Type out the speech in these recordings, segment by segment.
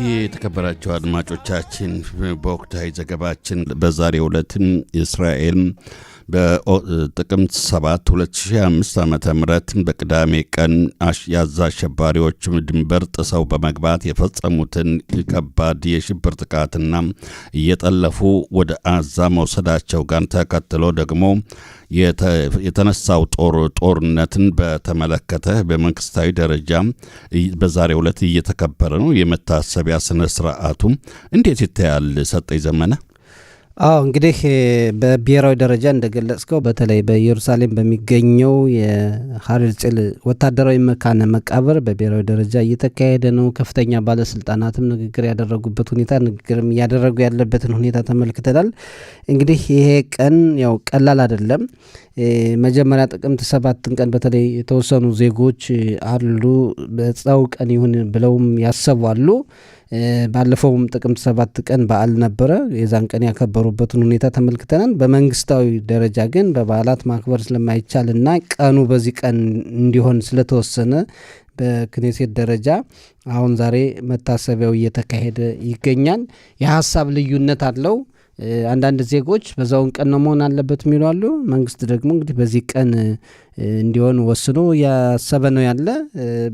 የተከበራችሁ አድማጮቻችን በወቅታዊ ዘገባችን በዛሬው ዕለትም እስራኤል በጥቅምት 7 2005 ዓ.ም በቅዳሜ ቀን የጋዛ አሸባሪዎች ድንበር ጥሰው በመግባት የፈጸሙትን ከባድ የሽብር ጥቃትና እየጠለፉ ወደ ጋዛ መውሰዳቸው ጋር ተከትሎ ደግሞ የተነሳው ጦርነትን በተመለከተ በመንግስታዊ ደረጃ በዛሬው ዕለት እየተከበረ ነው። የመታሰቢያ ስነ ስርዓቱ እንዴት ይታያል? ሰጠኝ ዘመነ። እንግዲህ በብሔራዊ ደረጃ እንደገለጽከው በተለይ በኢየሩሳሌም በሚገኘው የሃርጽል ወታደራዊ መካነ መቃብር በብሔራዊ ደረጃ እየተካሄደ ነው። ከፍተኛ ባለስልጣናትም ንግግር ያደረጉበት ሁኔታ ንግግርም እያደረጉ ያለበትን ሁኔታ ተመልክተናል። እንግዲህ ይሄ ቀን ያው ቀላል አይደለም። መጀመሪያ ጥቅምት 7 ቀን በተለይ የተወሰኑ ዜጎች አሉ በጻው ቀን ይሁን ብለውም ያሰባሉ። ባለፈውም ጥቅምት 7 ቀን በዓል ነበረ። የዛን ቀን ያከበሩበትን ሁኔታ ተመልክተናል። በመንግስታዊ ደረጃ ግን በበዓላት ማክበር ስለማይቻልና ቀኑ በዚህ ቀን እንዲሆን ስለተወሰነ በክኔሴት ደረጃ አሁን ዛሬ መታሰቢያው እየተካሄደ ይገኛል። የሀሳብ ልዩነት አለው። አንዳንድ ዜጎች በዛውን ቀን ነው መሆን አለበት የሚሉ አሉ። መንግስት ደግሞ እንግዲህ በዚህ ቀን እንዲሆን ወስኖ ያሰበ ነው ያለ።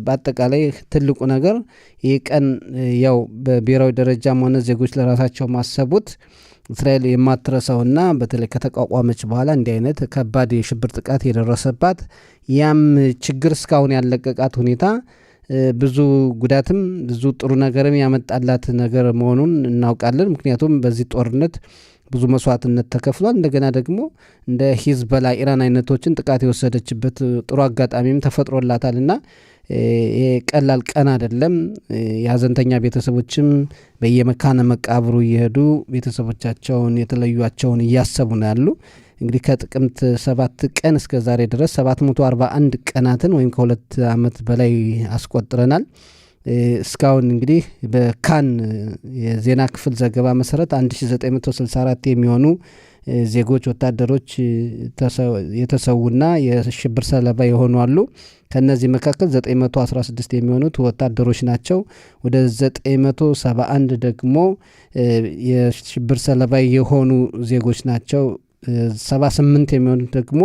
በአጠቃላይ ትልቁ ነገር ይህ ቀን ያው በብሔራዊ ደረጃም ሆነ ዜጎች ለራሳቸው ማሰቡት እስራኤል የማትረሳውና በተለይ ከተቋቋመች በኋላ እንዲህ አይነት ከባድ የሽብር ጥቃት የደረሰባት ያም ችግር እስካሁን ያለቀቃት ሁኔታ ብዙ ጉዳትም ብዙ ጥሩ ነገርም ያመጣላት ነገር መሆኑን እናውቃለን። ምክንያቱም በዚህ ጦርነት ብዙ መስዋዕትነት ተከፍሏል። እንደገና ደግሞ እንደ ሂዝቦላ ኢራን አይነቶችን ጥቃት የወሰደችበት ጥሩ አጋጣሚም ተፈጥሮላታልና ይሄ ቀላል ቀን አይደለም። የሀዘንተኛ ቤተሰቦችም በየመካነ መቃብሩ እየሄዱ ቤተሰቦቻቸውን የተለዩቸውን እያሰቡ ነው ያሉ። እንግዲህ ከጥቅምት 7 ቀን እስከ ዛሬ ድረስ 741 ቀናትን ወይም ከ2 ዓመት በላይ አስቆጥረናል። እስካሁን እንግዲህ በካን የዜና ክፍል ዘገባ መሰረት 1964 የሚሆኑ ዜጎች ወታደሮች የተሰዉና የሽብር ሰለባ የሆኑ አሉ። ከነዚህ መካከል 916 የሚሆኑት ወታደሮች ናቸው። ወደ 971 ደግሞ የሽብር ሰለባ የሆኑ ዜጎች ናቸው። 78 የሚሆኑት ደግሞ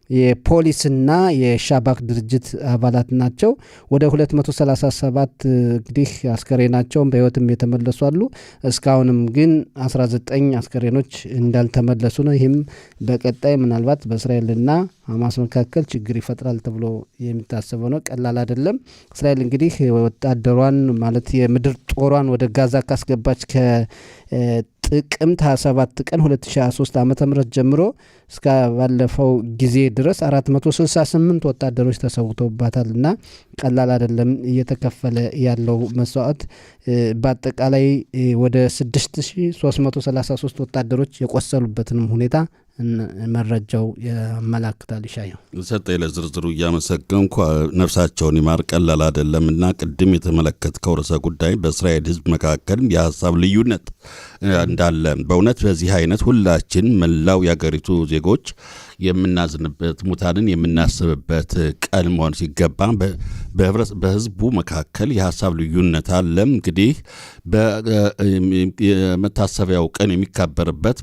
የፖሊስና የሻባክ ድርጅት አባላት ናቸው። ወደ 237 እንግዲህ አስከሬናቸውን በህይወትም የተመለሱ አሉ። እስካሁንም ግን 19 አስከሬኖች እንዳልተመለሱ ነው። ይህም በቀጣይ ምናልባት በእስራኤልና ሐማስ መካከል ችግር ይፈጥራል ተብሎ የሚታሰበው ነው። ቀላል አይደለም። እስራኤል እንግዲህ ወታደሯን ማለት የምድር ጦሯን ወደ ጋዛ ካስገባች ጥቅምት 27 ቀን 2023 ዓ.ም ጀምሮ እስከ ባለፈው ጊዜ ድረስ 468 ወታደሮች ተሰውተውባታልና ቀላል አይደለም እየተከፈለ ያለው መስዋዕት። በአጠቃላይ ወደ 6333 ወታደሮች የቆሰሉበትንም ሁኔታ መረጃው ያመላክታል። ይሻየው ሰጠኝ ለዝርዝሩ እያመሰገንኩ ነፍሳቸውን ይማር። ቀላል አይደለምና ቅድም የተመለከትከው ርዕሰ ጉዳይ በእስራኤል ሕዝብ መካከል የሀሳብ ልዩነት እንዳለ በእውነት በዚህ አይነት ሁላችን መላው የአገሪቱ ዜጎች የምናዝንበት ሙታንን የምናስብበት ቀን መሆን ሲገባ በህዝቡ መካከል የሀሳብ ልዩነት አለ። እንግዲህ የመታሰቢያው ቀን የሚከበርበት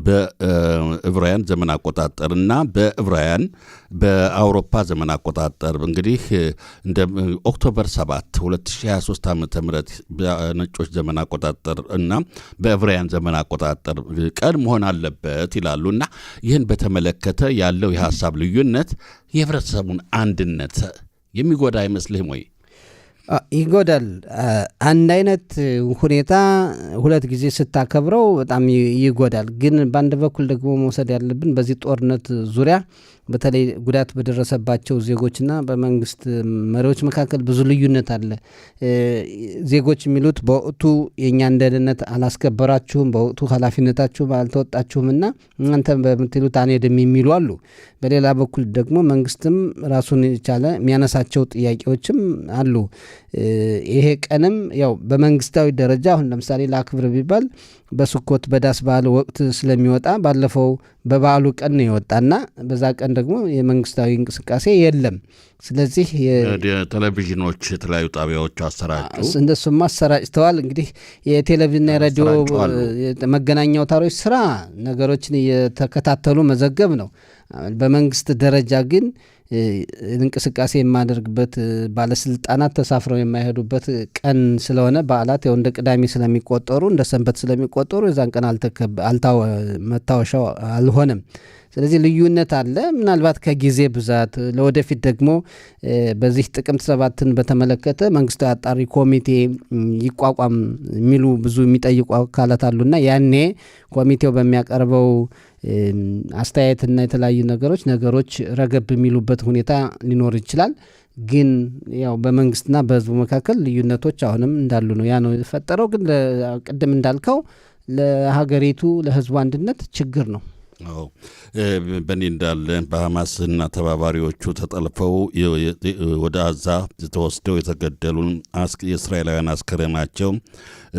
በዕብራውያን ዘመን አቆጣጠርና በአውሮፓ ዘመን አቆጣጠር እንግዲህ እንደ ኦክቶበር 7 2023 ዓ.ም በነጮች ዘመን አቆጣጠር እና በዕብራውያን ዘመን አቆጣጠር ቀን መሆን አለበት ይላሉና ይህን በተመለከተ ያለው የሀሳብ ልዩነት የህብረተሰቡን አንድነት የሚጎዳ አይመስልህም ወይ? ይጎዳል። አንድ አይነት ሁኔታ ሁለት ጊዜ ስታከብረው በጣም ይጎዳል። ግን በአንድ በኩል ደግሞ መውሰድ ያለብን በዚህ ጦርነት ዙሪያ በተለይ ጉዳት በደረሰባቸው ዜጎችና በመንግስት መሪዎች መካከል ብዙ ልዩነት አለ። ዜጎች የሚሉት በወቅቱ የእኛን ደህንነት አላስከበራችሁም፣ በወቅቱ ኃላፊነታችሁም አልተወጣችሁምና እናንተ በምትሉት አንሄድም የሚሉ አሉ። በሌላ በኩል ደግሞ መንግስትም ራሱን የቻለ የሚያነሳቸው ጥያቄዎችም አሉ። ይሄ ቀንም ያው በመንግስታዊ ደረጃ አሁን ለምሳሌ ለአክብር ቢባል በስኮት በዳስ በዓል ወቅት ስለሚወጣ ባለፈው በበዓሉ ቀን ነው የወጣና በዛ ቀን ደግሞ የመንግስታዊ እንቅስቃሴ የለም። ስለዚህ ቴሌቪዥኖች የተለያዩ ጣቢያዎች አሰራጩ፣ እንደሱም አሰራጭተዋል። እንግዲህ የቴሌቪዥንና የሬዲዮ መገናኛ አውታሮች ስራ ነገሮችን እየተከታተሉ መዘገብ ነው። በመንግስት ደረጃ ግን እንቅስቃሴ የማደርግበት ባለስልጣናት ተሳፍረው የማይሄዱበት ቀን ስለሆነ በዓላት ያው እንደ ቅዳሜ ስለሚቆጠሩ እንደ ሰንበት ስለሚቆጠሩ የዛን ቀን መታወሻው አልሆነም። ስለዚህ ልዩነት አለ። ምናልባት ከጊዜ ብዛት ለወደፊት ደግሞ በዚህ ጥቅምት 7ን በተመለከተ መንግስታዊ አጣሪ ኮሚቴ ይቋቋም የሚሉ ብዙ የሚጠይቁ አካላት አሉና ያኔ ኮሚቴው በሚያቀርበው አስተያየትና የተለያዩ ነገሮች ረገብ የሚሉበት ሁኔታ ሊኖር ይችላል። ግን ያው በመንግስትና በህዝቡ መካከል ልዩነቶች አሁንም እንዳሉ ነው። ያ ነው የፈጠረው። ግን ቅድም እንዳልከው ለሀገሪቱ ለህዝቡ አንድነት ችግር ነው። በእኔ እንዳለ በሐማስና ተባባሪዎቹ ተጠልፈው ወደ አዛ ተወስደው የተገደሉ የእስራኤላውያን አስክሬናቸው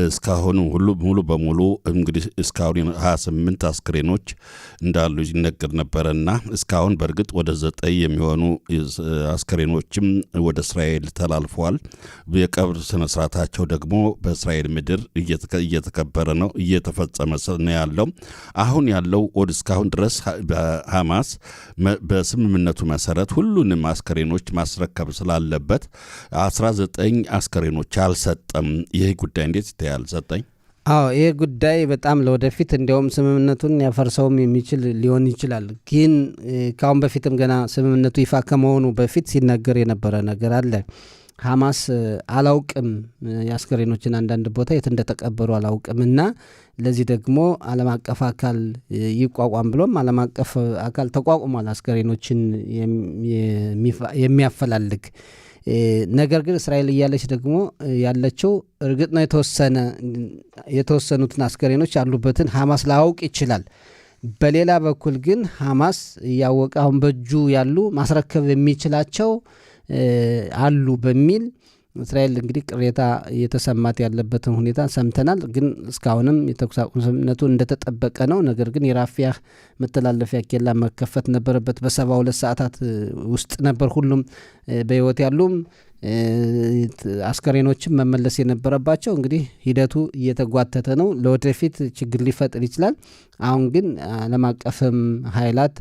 እስካሁን ሙሉ በሙሉ እንግዲህ እስካሁን 28 አስክሬኖች እንዳሉ ይነገር ነበረና እስካሁን በእርግጥ ወደ 9 የሚሆኑ አስክሬኖችም ወደ እስራኤል ተላልፈዋል። የቀብር ስነስርዓታቸው ደግሞ በእስራኤል ምድር እየተከበረ ነው፣ እየተፈጸመ ነው ያለው። አሁን ያለው ወደ እስካሁን ድረስ በሐማስ በስምምነቱ መሰረት ሁሉንም አስከሬኖች ማስረከብ ስላለበት 19 አስከሬኖች አልሰጠም። ይህ ጉዳይ እንዴት ይታያል ሰጠኝ? አዎ ይህ ጉዳይ በጣም ለወደፊት እንዲያውም ስምምነቱን ያፈርሰውም የሚችል ሊሆን ይችላል። ግን ካሁን በፊትም ገና ስምምነቱ ይፋ ከመሆኑ በፊት ሲነገር የነበረ ነገር አለ። ሐማስ አላውቅም የአስከሬኖችን አንዳንድ ቦታ የት እንደተቀበሩ አላውቅም እና ለዚህ ደግሞ ዓለም አቀፍ አካል ይቋቋም ብሎም ዓለም አቀፍ አካል ተቋቁሟል አስከሬኖችን የሚያፈላልግ። ነገር ግን እስራኤል እያለች ደግሞ ያለችው እርግጥ ነው የተወሰኑትን አስከሬኖች ያሉበትን ሐማስ ላያውቅ ይችላል። በሌላ በኩል ግን ሐማስ እያወቀ አሁን በእጁ ያሉ ማስረከብ የሚችላቸው አሉ በሚል እስራኤል እንግዲህ ቅሬታ እየተሰማት ያለበትን ሁኔታ ሰምተናል። ግን እስካሁንም የተኩስ አቁም ስምምነቱ እንደተጠበቀ ነው። ነገር ግን የራፊያ መተላለፊያ ኬላ መከፈት ነበረበት። በ72 ሰዓታት ውስጥ ነበር ሁሉም በሕይወት ያሉም አስከሬኖችም መመለስ የነበረባቸው። እንግዲህ ሂደቱ እየተጓተተ ነው። ለወደፊት ችግር ሊፈጥር ይችላል። አሁን ግን ዓለም አቀፍም ኃይላት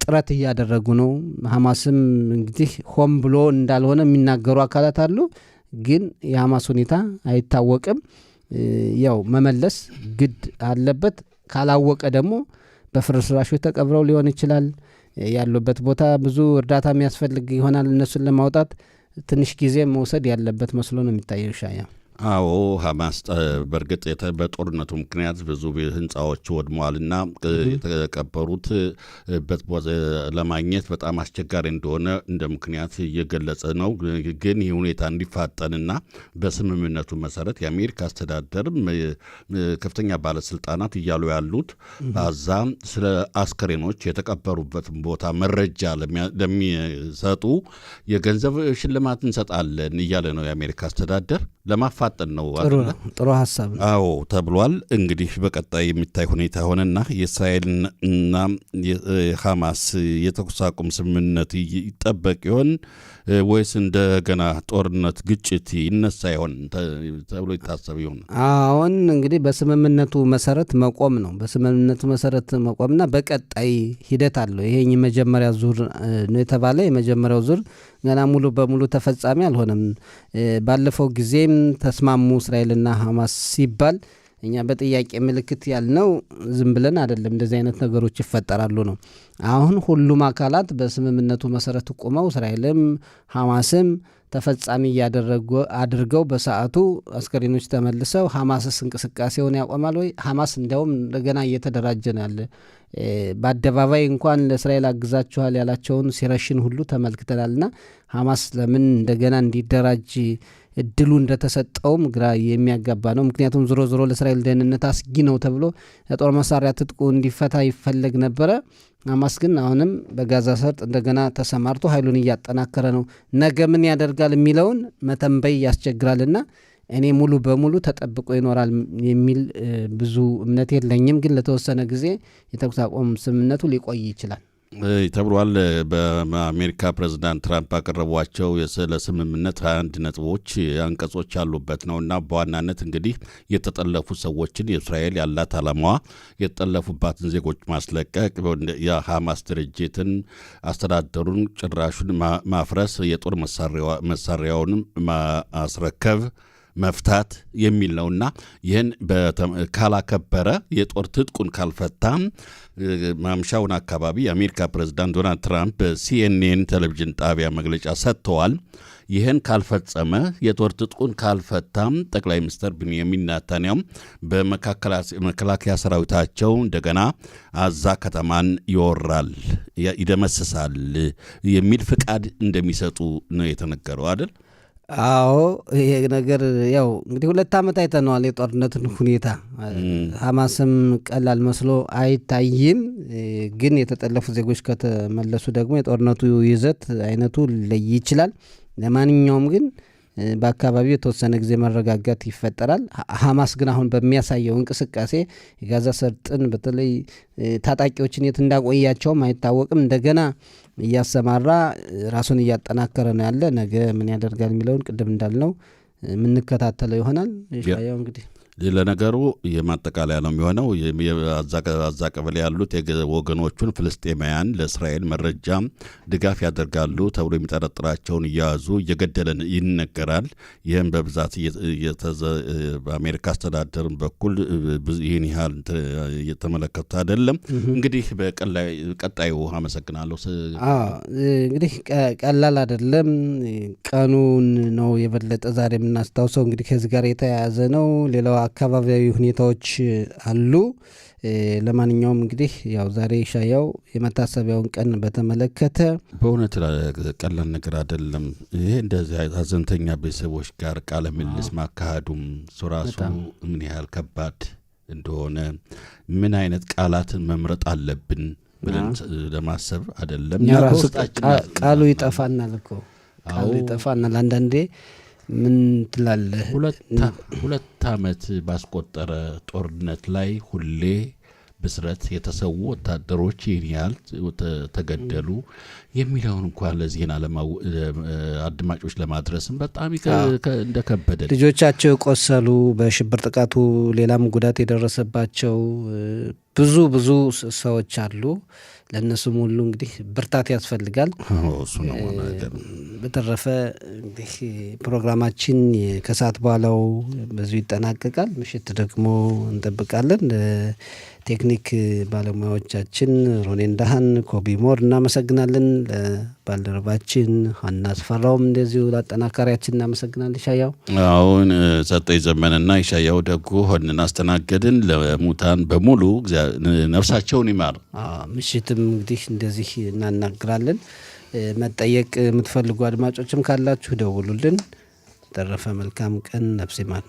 ጥረት እያደረጉ ነው። ሐማስም እንግዲህ ሆም ብሎ እንዳልሆነ የሚናገሩ አካላት አሉ። ግን የሐማስ ሁኔታ አይታወቅም። ያው መመለስ ግድ አለበት። ካላወቀ ደግሞ በፍርስራሾች ተቀብረው ሊሆን ይችላል። ያሉበት ቦታ ብዙ እርዳታ የሚያስፈልግ ይሆናል። እነሱን ለማውጣት ትንሽ ጊዜ መውሰድ ያለበት መስሎ ነው የሚታየው። ሻያ አዎ ሐማስ በእርግጥ በጦርነቱ ምክንያት ብዙ ህንፃዎች ወድመዋልና የተቀበሩት ለማግኘት በጣም አስቸጋሪ እንደሆነ እንደ ምክንያት እየገለጸ ነው። ግን ይህ ሁኔታ እንዲፋጠንና በስምምነቱ መሰረት የአሜሪካ አስተዳደር ከፍተኛ ባለስልጣናት እያሉ ያሉት አዛ ስለ አስከሬኖች የተቀበሩበትን ቦታ መረጃ ለሚሰጡ የገንዘብ ሽልማት እንሰጣለን እያለ ነው የአሜሪካ አስተዳደር። ለማፋጠን ነው። ጥሩ ሀሳብ ነው። አዎ ተብሏል። እንግዲህ በቀጣይ የሚታይ ሁኔታ ሆነና የእስራኤልና የሐማስ የተኩስ አቁም ስምምነት ይጠበቅ ይሆን ወይስ እንደገና ጦርነት ግጭት ይነሳ ይሆን ተብሎ ይታሰብ ይሆን? አሁን እንግዲህ በስምምነቱ መሰረት መቆም ነው። በስምምነቱ መሰረት መቆምና በቀጣይ ሂደት አለው። ይሄ የመጀመሪያ ዙር ነው የተባለ የመጀመሪያው ዙር ገና ሙሉ በሙሉ ተፈጻሚ አልሆነም። ባለፈው ጊዜም ተስማሙ እስራኤልና ሐማስ ሲባል እኛ በጥያቄ ምልክት ያልነው ዝም ብለን አይደለም፣ እንደዚህ አይነት ነገሮች ይፈጠራሉ ነው። አሁን ሁሉም አካላት በስምምነቱ መሰረት ቆመው እስራኤልም ሐማስም ተፈጻሚ አድርገው በሰዓቱ አስከሬኖች ተመልሰው ሐማስስ እንቅስቃሴውን ያቆማል ወይ? ሐማስ እንዲያውም እንደገና እየተደራጀ ነው ያለ። በአደባባይ እንኳን ለእስራኤል አግዛችኋል ያላቸውን ሲረሽን ሁሉ ተመልክተናልና ሐማስ ለምን እንደገና እንዲደራጅ እድሉ እንደተሰጠውም ግራ የሚያጋባ ነው። ምክንያቱም ዞሮ ዞሮ ለእስራኤል ደህንነት አስጊ ነው ተብሎ የጦር መሳሪያ ትጥቁ እንዲፈታ ይፈለግ ነበረ። ሐማስ ግን አሁንም በጋዛ ሰርጥ እንደገና ተሰማርቶ ኃይሉን እያጠናከረ ነው። ነገ ምን ያደርጋል የሚለውን መተንበይ ያስቸግራልና እኔ ሙሉ በሙሉ ተጠብቆ ይኖራል የሚል ብዙ እምነት የለኝም። ግን ለተወሰነ ጊዜ የተኩስ አቁም ስምምነቱ ሊቆይ ይችላል ተብሏል። በአሜሪካ ፕሬዚዳንት ትራምፕ ያቀረቧቸው ስለ ስምምነት 21 ነጥቦች አንቀጾች ያሉበት ነው እና በዋናነት እንግዲህ የተጠለፉ ሰዎችን የእስራኤል ያላት ዓላማዋ የተጠለፉባትን ዜጎች ማስለቀቅ፣ የሐማስ ድርጅትን አስተዳደሩን ጭራሹን ማፍረስ፣ የጦር መሳሪያውንም ማስረከብ መፍታት የሚል ነውና ይህን ካላከበረ የጦር ትጥቁን ካልፈታም ማምሻውን አካባቢ የአሜሪካ ፕሬዝዳንት ዶናልድ ትራምፕ በሲኤንኤን ቴሌቪዥን ጣቢያ መግለጫ ሰጥተዋል። ይህን ካልፈጸመ የጦር ትጥቁን ካልፈታም ጠቅላይ ሚኒስትር ቤንያሚን ኔታንያሁ በመከላከያ ሰራዊታቸው እንደገና አዛ ከተማን ይወራል፣ ይደመስሳል የሚል ፍቃድ እንደሚሰጡ ነው የተነገረው አይደል? አዎ ይሄ ነገር ያው እንግዲህ 2 ዓመት አይተነዋል የጦርነትን ሁኔታ። ሐማስም ቀላል መስሎ አይታይም። ግን የተጠለፉ ዜጎች ከተመለሱ ደግሞ የጦርነቱ ይዘት አይነቱ ሊለይ ይችላል። ለማንኛውም ግን በአካባቢው የተወሰነ ጊዜ መረጋጋት ይፈጠራል። ሐማስ ግን አሁን በሚያሳየው እንቅስቃሴ የጋዛ ሰርጥን በተለይ ታጣቂዎችን የት እንዳቆያቸውም አይታወቅም። እንደገና እያሰማራ ራሱን እያጠናከረ ነው ያለ። ነገ ምን ያደርጋል የሚለውን ቅድም እንዳልነው የምንከታተለው ይሆናል። ያው እንግዲህ ለነገሩ የማጠቃለያ ነው የሚሆነው። አዛ ቀበሌ ያሉት ወገኖቹን ፍልስጤማውያን ለእስራኤል መረጃ ድጋፍ ያደርጋሉ ተብሎ የሚጠረጥራቸውን እያያዙ እየገደለን ይነገራል። ይህም በብዛት በአሜሪካ አስተዳደር በኩል ይህን ያህል እየተመለከቱት አይደለም። እንግዲህ በቀጣዩ አመሰግናለሁ። እንግዲህ ቀላል አይደለም። ቀኑን ነው የበለጠ ዛሬ የምናስታውሰው። እንግዲህ ከዚህ ጋር የተያያዘ ነው። ሌላው አካባቢያዊ ሁኔታዎች አሉ። ለማንኛውም እንግዲህ ያው ዛሬ ሻያው የመታሰቢያውን ቀን በተመለከተ በእውነት ቀላል ነገር አይደለም። ይሄ እንደዚህ ሀዘንተኛ ቤተሰቦች ጋር ቃለ ምልልስ ማካሄዱም ራሱ ምን ያህል ከባድ እንደሆነ ምን አይነት ቃላትን መምረጥ አለብን ብለን ለማሰብ አይደለም። ቃሉ ይጠፋናል እኮ ቃሉ ይጠፋናል አንዳንዴ። ምን ትላለህ? 2 ዓመት ባስቆጠረ ጦርነት ላይ ሁሌ ብስረት የተሰዉ ወታደሮች ይህን ያህል ተገደሉ የሚለውን እንኳን ለዜና አድማጮች ለማድረስም በጣም እንደከበደ፣ ልጆቻቸው የቆሰሉ በሽብር ጥቃቱ ሌላም ጉዳት የደረሰባቸው ብዙ ሰዎች አሉ። ለእነሱም ሁሉ እንግዲህ ብርታት ያስፈልጋል። በተረፈ እንግዲህ ፕሮግራማችን ከሰዓት በኋላው በዚሁ ይጠናቀቃል። ምሽት ደግሞ እንጠብቃለን። ቴክኒክ ባለሙያዎቻችን ሮኔን ዳሃን፣ ኮቢ ሞር እናመሰግናለን። ለባልደረባችን ሀና አስፈራውም እንደዚሁ ለአጠናካሪያችን እናመሰግናለን። ይሻያው አሁን ሰጠኝ ዘመንና ይሻያው ደጉ ሆንን አስተናገድን። ለሙታን በሙሉ ነፍሳቸውን ይማር። ምሽትም እንግዲህ እንደዚህ እናናግራለን። መጠየቅ የምትፈልጉ አድማጮችም ካላችሁ ደውሉልን። ተረፈ መልካም ቀን። ነፍስ ይማር።